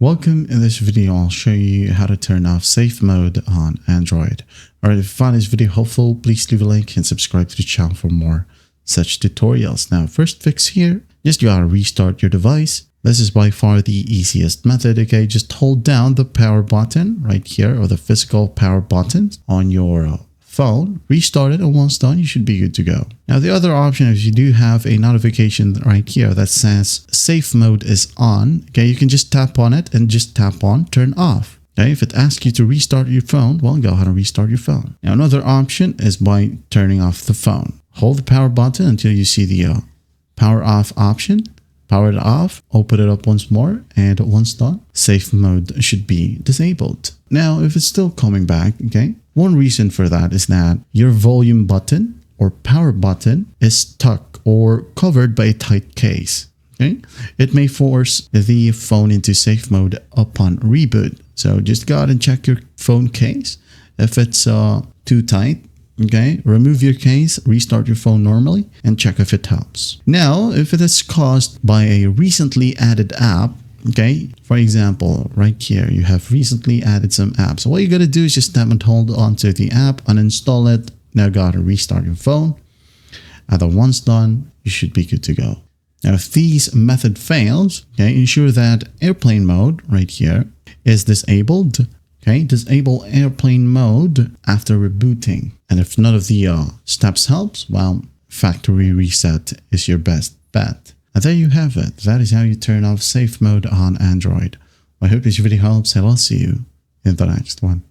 Welcome. In this video, I'll show you how to turn off safe mode on Android. Alright, if you found this video helpful, please leave a like and subscribe to the channel for more such tutorials. Now, first fix here, just you gotta restart your device. This is by far the easiest method. Okay, just hold down the power button right here, or the physical power button on your phone, restart it, and once done, you should be good to go. Now, the other option is you do have a notification right here that says safe mode is on. Okay, you can just tap on it and just tap on turn off. Okay, if it asks you to restart your phone, well, go ahead and restart your phone. Now, another option is by turning off the phone. Hold the power button until you see the power off option. Power it off, open it up once more, and once done, safe mode should be disabled. Now, if it's still coming back, okay, one reason for that is that your volume button or power button is stuck or covered by a tight case. Okay, it may force the phone into safe mode upon reboot. So just go out and check your phone case. If it's too tight, okay, remove your case, restart your phone normally, and check if it helps. Now, if it is caused by a recently added app, okay, for example, right here, you have recently added some apps. So what you got to do is just tap and hold onto the app, uninstall it. Now got to restart your phone. And then once done, you should be good to go. Now, if this method fails, okay, ensure that airplane mode right here is disabled. Okay, disable airplane mode after rebooting. And if none of the steps helps, well, factory reset is your best bet. And there you have it. That is how you turn off safe mode on Android. I hope this video helps, and I'll see you in the next one.